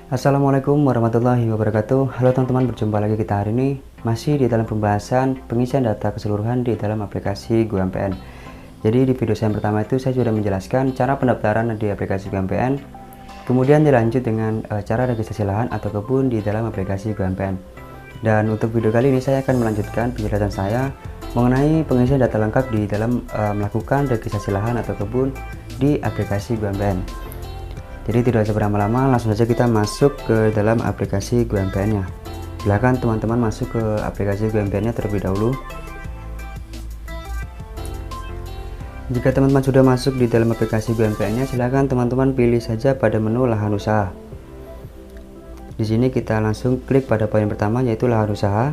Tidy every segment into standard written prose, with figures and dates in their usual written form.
Assalamualaikum warahmatullahi wabarakatuh. Halo teman-teman, berjumpa lagi kita hari ini masih di dalam pembahasan pengisian data keseluruhan di dalam aplikasi GoMPN. Jadi di video saya yang pertama itu saya sudah menjelaskan cara pendaftaran di aplikasi GoMPN, kemudian dilanjut dengan cara registrasi lahan atau kebun di dalam aplikasi GoMPN. Dan untuk video kali ini saya akan melanjutkan penjelasan saya mengenai pengisian data lengkap di dalam melakukan registrasi lahan atau kebun di aplikasi GoMPN. Jadi tidak usah berlama-lama, langsung saja kita masuk ke dalam aplikasi GoMPN nya. Silahkan teman-teman masuk ke aplikasi GoMPN nya terlebih dahulu. Jika teman-teman sudah masuk di dalam aplikasi GoMPN nya, silahkan teman-teman pilih saja pada menu lahan usaha. Di sini kita langsung klik pada poin pertama, yaitu lahan usaha.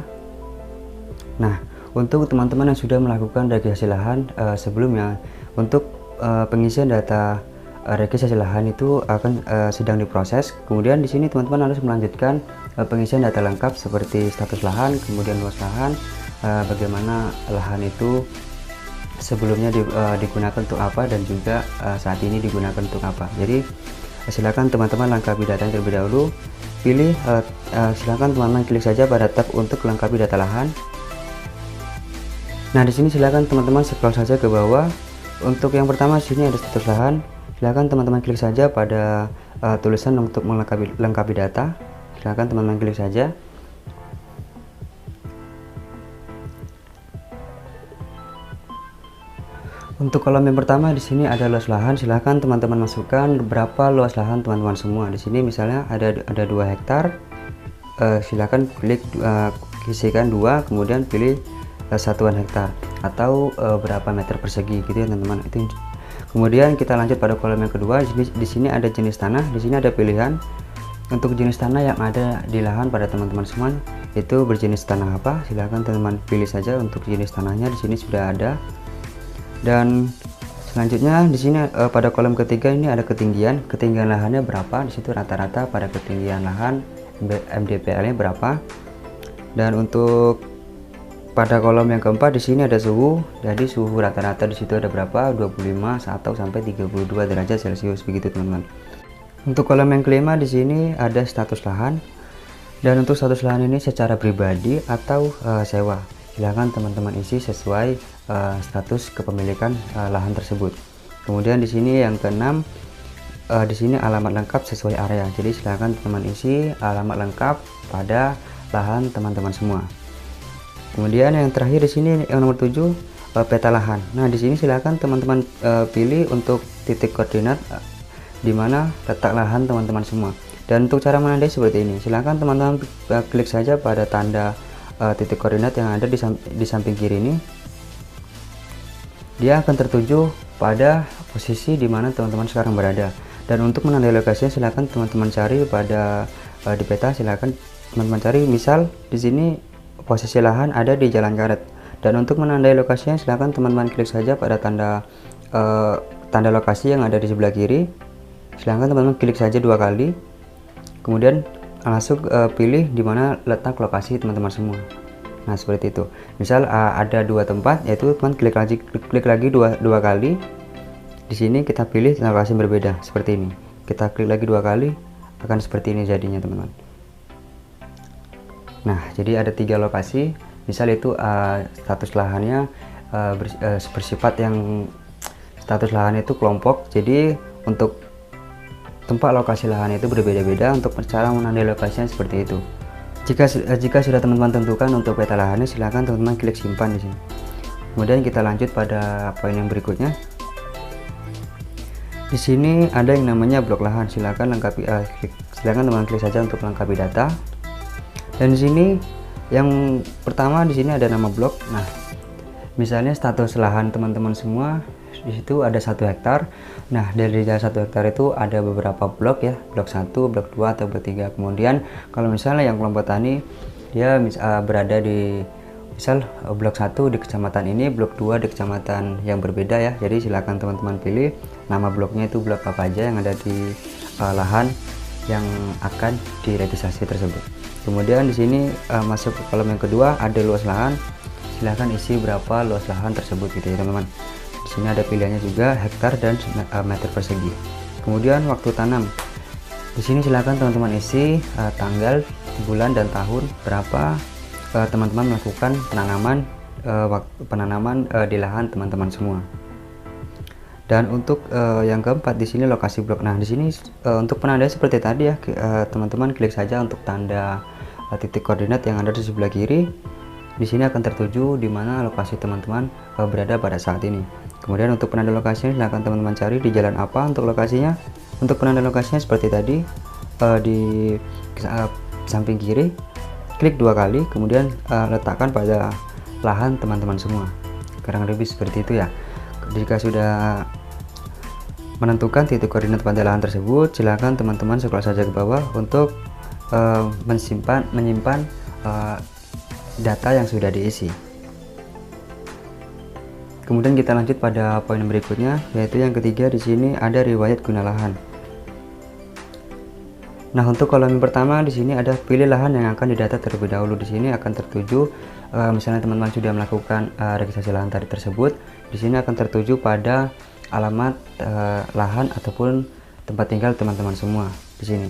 Nah, untuk teman-teman yang sudah melakukan registrasi lahan sebelumnya, untuk pengisian data registrasi lahan itu akan sedang diproses. Kemudian di sini teman-teman harus melanjutkan pengisian data lengkap seperti status lahan, kemudian luas lahan, bagaimana lahan itu sebelumnya digunakan untuk apa, dan juga saat ini digunakan untuk apa. Jadi silakan teman-teman lengkapi datanya terlebih dahulu. Pilih silakan teman-teman klik saja pada tab untuk lengkapi data lahan. Nah, di sini silakan teman-teman scroll saja ke bawah. Untuk yang pertama di sini ada status lahan. Silakan teman-teman klik saja pada tulisan untuk melengkapi data. Silakan teman-teman klik saja. Untuk kolom yang pertama di sini ada luas lahan. Silakan teman-teman masukkan berapa luas lahan teman-teman semua. Di sini misalnya ada 2 hektar. Silakan klik isikan 2, kemudian pilih satuan hektar atau berapa meter persegi gitu ya teman-teman. Itu. Kemudian kita lanjut pada kolom yang kedua. Di sini ada jenis tanah. Di sini ada pilihan untuk jenis tanah yang ada di lahan pada teman-teman semua, itu berjenis tanah apa. Silahkan teman-teman pilih saja untuk jenis tanahnya. Di sini sudah ada. Dan selanjutnya di sini pada kolom ketiga ini ada ketinggian lahannya berapa. Di situ rata-rata pada ketinggian lahan MDPL-nya berapa. Dan untuk pada kolom yang keempat di sini ada suhu. Jadi suhu rata-rata di situ ada berapa? 25 atau sampai 32 derajat Celcius begitu teman-teman. Untuk kolom yang kelima di sini ada status lahan. Dan untuk status lahan ini secara pribadi atau sewa. Silahkan teman-teman isi sesuai status kepemilikan lahan tersebut. Kemudian di sini yang keenam, di sini alamat lengkap sesuai area. Jadi silahkan teman-teman isi alamat lengkap pada lahan teman-teman semua. Kemudian yang terakhir di sini yang nomor 7, peta lahan. Nah, di sini silakan teman-teman pilih untuk titik koordinat di mana letak lahan teman-teman semua. Dan untuk cara menandai seperti ini, silakan teman-teman klik saja pada tanda titik koordinat yang ada di samping kiri ini. Dia akan tertuju pada posisi di mana teman-teman sekarang berada. Dan untuk menandai lokasinya, silakan teman-teman cari pada di peta. Silakan teman-teman cari, misal di sini posisi lahan ada di Jalan Karet. Dan untuk menandai lokasinya, silahkan teman-teman klik saja pada tanda lokasi yang ada di sebelah kiri. Silahkan teman-teman klik saja 2 kali, kemudian langsung pilih di mana letak lokasi teman-teman semua. Nah, seperti itu. Misal ada 2 tempat, yaitu teman klik lagi dua kali. Di sini kita pilih lokasi berbeda seperti ini. Kita klik lagi 2 kali, akan seperti ini jadinya teman-teman. Nah, jadi ada 3 lokasi. Misal itu status lahannya bersifat yang status lahan itu kelompok. Jadi untuk tempat lokasi lahan itu berbeda-beda. Untuk cara menandai lokasinya seperti itu. Jika sudah teman-teman tentukan untuk peta lahannya, silahkan teman-teman klik simpan di sini. Kemudian kita lanjut pada poin yang berikutnya. Di sini ada yang namanya blok lahan. Silahkan teman-teman klik saja untuk lengkapi data. Dan di sini yang pertama di sini ada nama blok. Nah, misalnya status lahan teman-teman semua di situ ada 1 hektar. Nah, dari 1 hektar itu ada beberapa blok ya, blok 1, blok 2 atau blok 3. Kemudian kalau misalnya yang kelompok tani dia berada di misal blok 1 di kecamatan ini, blok 2 di kecamatan yang berbeda ya. Jadi silakan teman-teman pilih nama bloknya itu blok apa aja yang ada di lahan yang akan diregistrasi tersebut. Kemudian di sini masuk ke kolom yang kedua, ada luas lahan. Silahkan isi berapa luas lahan tersebut gitu ya teman-teman. Di sini ada pilihannya juga hektar dan meter persegi. Kemudian waktu tanam. Di sini silakan teman-teman isi tanggal, bulan dan tahun berapa teman-teman melakukan penanaman di lahan teman-teman semua. Dan untuk yang keempat di sini lokasi blok. Nah, di sini untuk penandaan seperti tadi ya, teman-teman klik saja untuk tanda titik koordinat yang ada di sebelah kiri. Di sini akan tertuju di mana lokasi teman-teman berada pada saat ini. Kemudian untuk penanda lokasinya silakan teman-teman cari di jalan apa untuk lokasinya. Untuk penanda lokasinya seperti tadi, di samping kiri klik 2 kali, kemudian letakkan pada lahan teman-teman semua. Kurang lebih seperti itu ya. Jika sudah menentukan titik koordinat pada lahan tersebut, silakan teman-teman scroll saja ke bawah untuk menyimpan data yang sudah diisi. Kemudian kita lanjut pada poin berikutnya, yaitu yang ketiga. Di sini ada riwayat guna lahan. Nah, untuk kolom yang pertama di sini ada pilih lahan yang akan didata terlebih dahulu. Di sini akan tertuju misalnya teman-teman sudah melakukan registrasi lahan tadi tersebut, di sini akan tertuju pada alamat lahan ataupun tempat tinggal teman-teman semua di sini.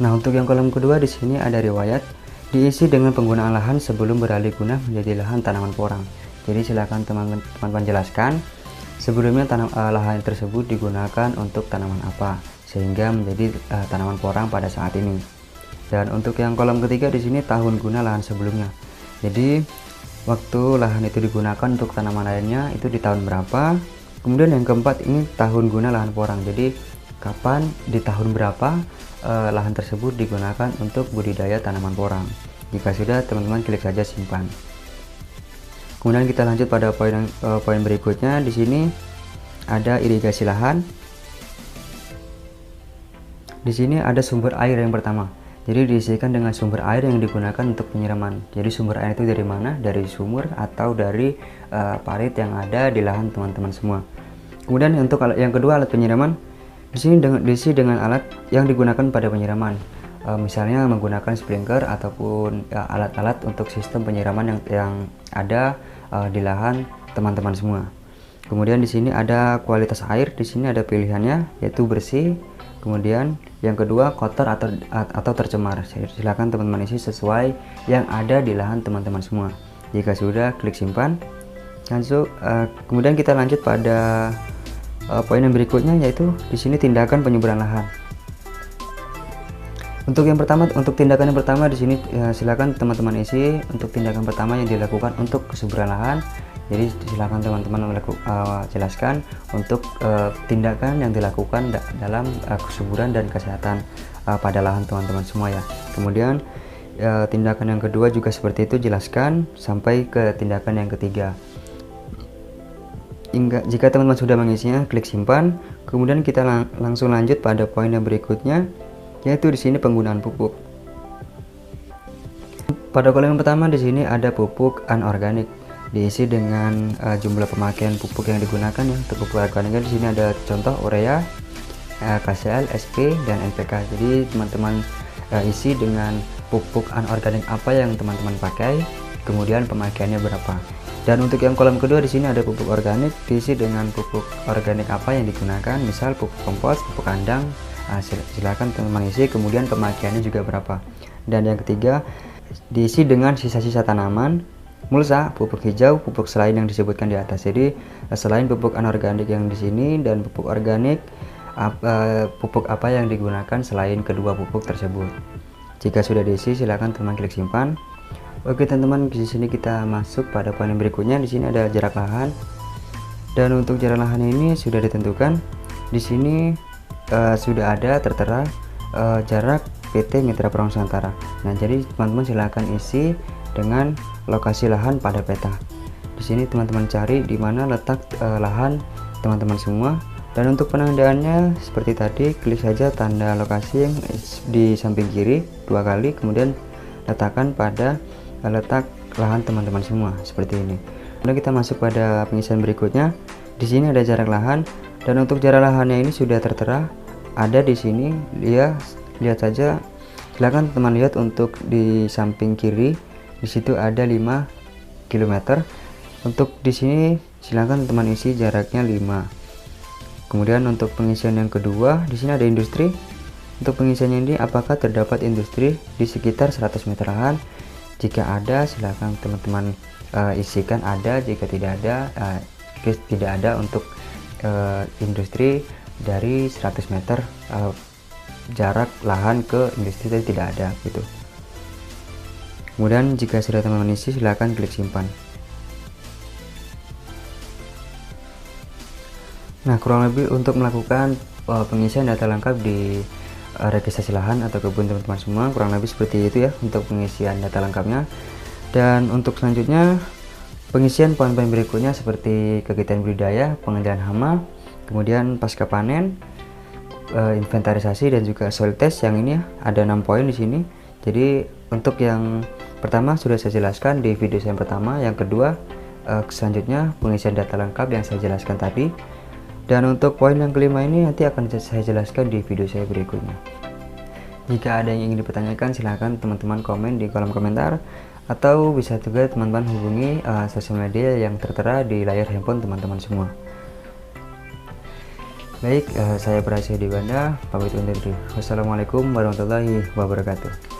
Nah, untuk yang kolom kedua di sini ada riwayat, diisi dengan penggunaan lahan sebelum beralih guna menjadi lahan tanaman porang. Jadi silakan teman-teman jelaskan sebelumnya lahan tersebut digunakan untuk tanaman apa sehingga menjadi tanaman porang pada saat ini. Dan untuk yang kolom ketiga di sini tahun guna lahan sebelumnya. Jadi waktu lahan itu digunakan untuk tanaman lainnya itu di tahun berapa. Kemudian yang keempat ini tahun guna lahan porang. Jadi kapan, di tahun berapa lahan tersebut digunakan untuk budidaya tanaman porang. Jika sudah, teman-teman klik saja simpan. Kemudian kita lanjut pada poin berikutnya. Di sini ada irigasi lahan. Di sini ada sumber air yang pertama. Jadi diisikan dengan sumber air yang digunakan untuk penyiraman. Jadi sumber air itu dari mana? Dari sumur atau dari parit yang ada di lahan teman-teman semua. Kemudian untuk yang kedua, alat penyiraman. Di sini diisi dengan alat yang digunakan pada penyiraman. Misalnya menggunakan sprinkler ataupun alat-alat untuk sistem penyiraman yang ada di lahan teman-teman semua. Kemudian di sini ada kualitas air. Di sini ada pilihannya yaitu bersih. Kemudian yang kedua kotor atau tercemar. Silakan teman-teman isi sesuai yang ada di lahan teman-teman semua. Jika sudah, klik simpan. Langsung kemudian kita lanjut pada poin yang berikutnya, yaitu di sini tindakan penyuburan lahan. Untuk tindakan yang pertama di sini silakan teman-teman isi untuk tindakan pertama yang dilakukan untuk kesuburan lahan. Jadi silakan teman-teman jelaskan untuk tindakan yang dilakukan dalam kesuburan dan kesehatan pada lahan teman-teman semua ya. Kemudian tindakan yang kedua juga seperti itu, jelaskan sampai ke tindakan yang ketiga. Jika teman-teman sudah mengisinya, klik simpan. Kemudian kita langsung lanjut pada poin yang berikutnya, yaitu di sini penggunaan pupuk. Pada kolom yang pertama di sini ada pupuk anorganik, diisi dengan jumlah pemakaian pupuk yang digunakan ya. Untuk pupuk anorganik di sini ada contoh urea, KCl, SP, dan NPK. Jadi teman-teman isi dengan pupuk anorganik apa yang teman-teman pakai, kemudian pemakaiannya berapa. Dan untuk yang kolom kedua di sini ada pupuk organik, diisi dengan pupuk organik apa yang digunakan, misal pupuk kompos, pupuk kandang. Silakan teman-teman isi, kemudian pemakaiannya juga berapa. Dan yang ketiga diisi dengan sisa-sisa tanaman, mulsa, pupuk hijau, pupuk selain yang disebutkan di atas. Jadi selain pupuk anorganik yang di sini dan pupuk organik, pupuk apa yang digunakan selain kedua pupuk tersebut. Jika sudah diisi, silakan teman klik simpan. Oke teman-teman, di sini kita masuk pada poin yang berikutnya. Di sini ada jarak lahan. Dan untuk jarak lahan ini sudah ditentukan. Di sini sudah ada tertera jarak PT Mitra Porong Nusantara. Nah, jadi teman-teman silakan isi dengan lokasi lahan pada peta. Di sini teman-teman cari di mana letak lahan teman-teman semua. Dan untuk penandaannya seperti tadi, klik saja tanda lokasi yang di samping kiri 2 kali, kemudian letakkan pada letak lahan teman-teman semua seperti ini. Kemudian kita masuk pada pengisian berikutnya. Di sini ada jarak lahan, dan untuk jarak lahannya ini sudah tertera ada di sini. Lihat saja, silakan teman lihat untuk di samping kiri. Di situ ada 5 km. Untuk di sini silakan teman isi jaraknya 5. Kemudian untuk pengisian yang kedua, di sini ada industri. Untuk pengisiannya ini, apakah terdapat industri di sekitar 100 meter lahan? Jika ada, silakan teman-teman isikan ada. Jika tidak ada, tidak ada untuk industri dari 100 meter jarak lahan ke industri tadi tidak ada gitu. Kemudian jika sudah teman-teman isi, silakan klik simpan. Nah, kurang lebih untuk melakukan pengisian data lengkap di registrasi lahan atau kebun teman-teman semua, kurang lebih seperti itu ya untuk pengisian data lengkapnya. Dan untuk selanjutnya, pengisian poin-poin berikutnya seperti kegiatan budidaya, pengendalian hama, kemudian pasca panen, inventarisasi, dan juga soil test. Yang ini ada 6 poin di sini. Jadi untuk yang pertama sudah saya jelaskan di video saya yang pertama. Yang kedua, selanjutnya pengisian data lengkap yang saya jelaskan tadi. Dan untuk poin yang kelima ini nanti akan saya jelaskan di video saya berikutnya. Jika ada yang ingin dipertanyakan, silahkan teman-teman komen di kolom komentar, atau bisa juga teman-teman hubungi sosial media yang tertera di layar handphone teman-teman semua. Baik, saya Prasio Dibanda, pamit undur diri. Wassalamualaikum warahmatullahi wabarakatuh.